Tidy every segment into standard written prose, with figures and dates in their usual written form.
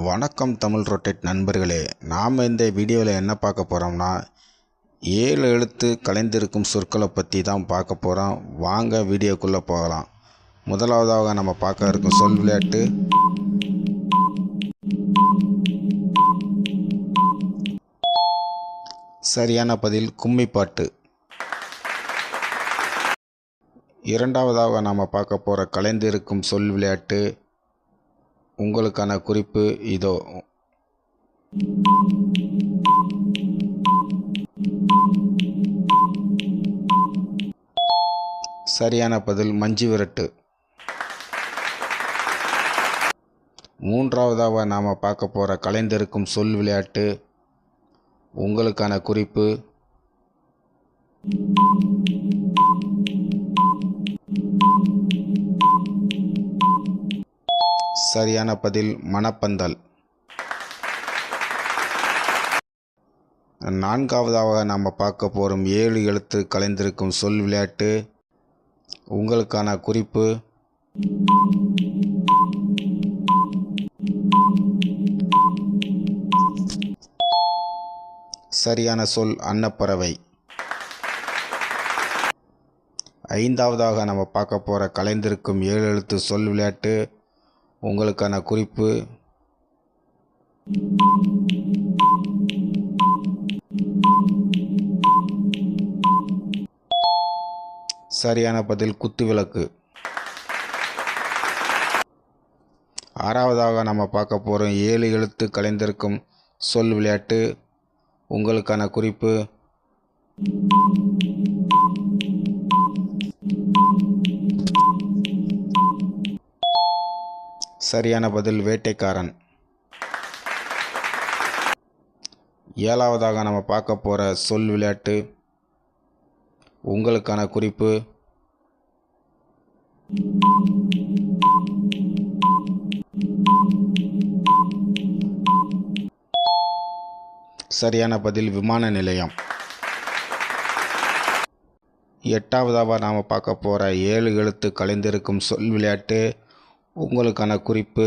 வணக்கம் தமிழ் ரொட்டேட் நண்பர்களே, நாம் இந்த வீடியோவில் என்ன பார்க்க போகிறோம்னா 7 எழுத்து கலைந்திருக்கும் சொற்களை பற்றி தான் பார்க்க போகிறோம். வாங்க வீடியோக்குள்ளே போகலாம். முதலாவதாக நம்ம பார்க்க இருக்கும் சொல் விளையாட்டு சரியான பதில் கும்மிப்பாட்டு. இரண்டாவதாக நாம் பார்க்க போகிற கலைந்திருக்கும் சொல் விளையாட்டு உங்களுக்கான குறிப்பு இதோ. சரியான பதில் மஞ்சு விரட்டு. மூன்றாவதாக நாம் பார்க்க போகிற கலைந்திருக்கும் சொல் விளையாட்டு உங்களுக்கான குறிப்பு சரியான பதில் மணப்பந்தல். நான்காவதாக நாம் பார்க்க போகும் 7 எழுத்து கலைந்திருக்கும் சொல் விளையாட்டு உங்களுக்கான குறிப்பு சரியான சொல் அன்னப்பறவை. ஐந்தாவதாக நம்ம பார்க்க போகிற கலைந்திருக்கும் 7 எழுத்து சொல் விளையாட்டு உங்களுக்கான குறிப்பு சரியான பதில் குத்துவிளக்கு. ஆறாவதாக நம்ம பார்க்க போகிறோம் 7 எழுத்து கலைந்திருக்கும் சொல் விளையாட்டு உங்களுக்கான குறிப்பு சரியான பதில் வேட்டைக்காரன். ஏழாவதாக நம்ம பார்க்க போகிற சொல் விளையாட்டு உங்களுக்கான குறிப்பு சரியான பதில் விமான நிலையம். எட்டாவதாக நாம் பார்க்க போகிற 7 எழுத்து கலைந்திருக்கும் சொல் விளையாட்டு உங்களுக்கான குறிப்பு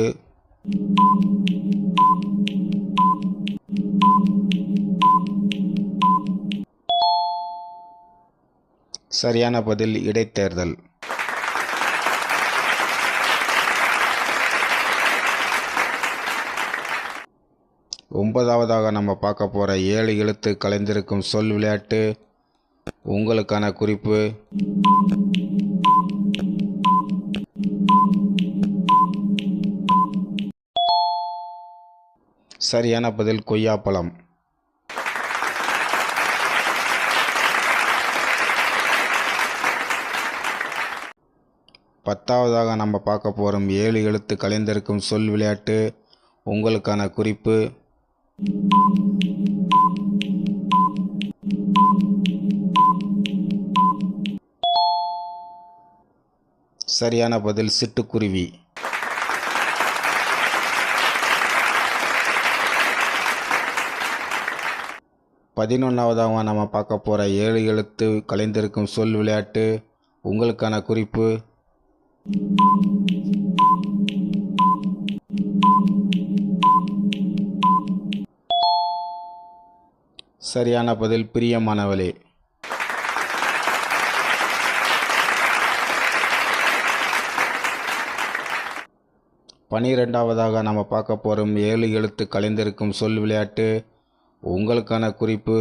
சரியான பதில் இடைத்தேர்தல். ஒன்பதாவதாக நம்ம பார்க்க போகிற 7 எழுத்து கலைந்திருக்கும் சொல் விளையாட்டு உங்களுக்கான குறிப்பு சரியான பதில் கொய்யாப்பழம். பத்தாவதாக நம்ம பார்க்க போகிறோம் 7 எழுத்து கலைந்திருக்கும் சொல் விளையாட்டு உங்களுக்கான குறிப்பு சரியான பதில் சிட்டுக்குருவி. பதினொன்றாவதாக நம்ம பார்க்க போகிற 7 எழுத்து கலைந்திருக்கும் சொல் விளையாட்டு உங்களுக்கான குறிப்பு சரியான பதில் பிரியமானவளே. பனிரெண்டாவதாக நம்ம பார்க்க போகிறோம் 7 எழுத்து கலைந்திருக்கும் சொல் விளையாட்டு உங்களுக்கான குறிப்பு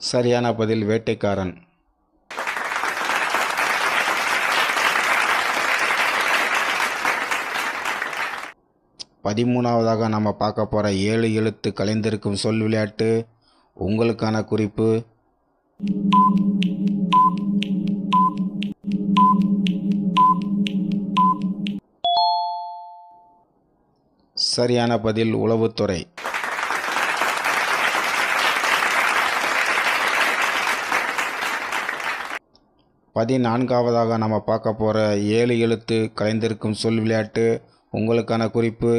சரியான பதில் வேட்டைக்காரன். பதிமூணாவதாக நம்ம பார்க்க போகிற 7 எழுத்து கலைந்திருக்கும் சொல் விளையாட்டு உங்களுக்கான குறிப்பு சரியான பதில் உளவுத்துறை. பதினான்காவதாக நம்ம பார்க்க போகிற 7 எழுத்து கலைந்திருக்கும் சொல் விளையாட்டு உங்களுக்கான குறிப்பு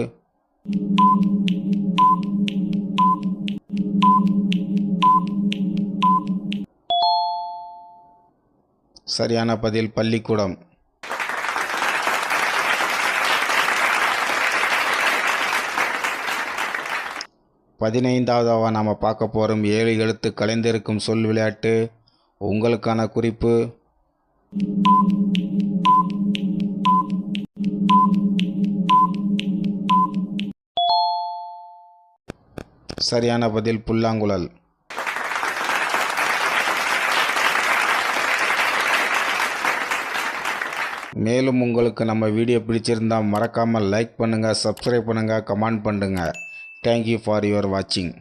சரியான பதில் பள்ளிக்கூடம். 15வதாக நாம் பார்க்க போகிறோம் 7 எழுத்து கலைந்திருக்கும் சொல் விளையாட்டு. உங்களுக்கான குறிப்பு: சரியான பதில் புல்லாங்குழல். மேலும் உங்களுக்கு நம்ம வீடியோ பிடிச்சிருந்தால் மறக்காமல் லைக் பண்ணுங்கள், சப்ஸ்கிரைப் பண்ணுங்கள், கமெண்ட் பண்ணுங்கள். தேங்க்யூ ஃபார் யுவர் வாட்சிங்.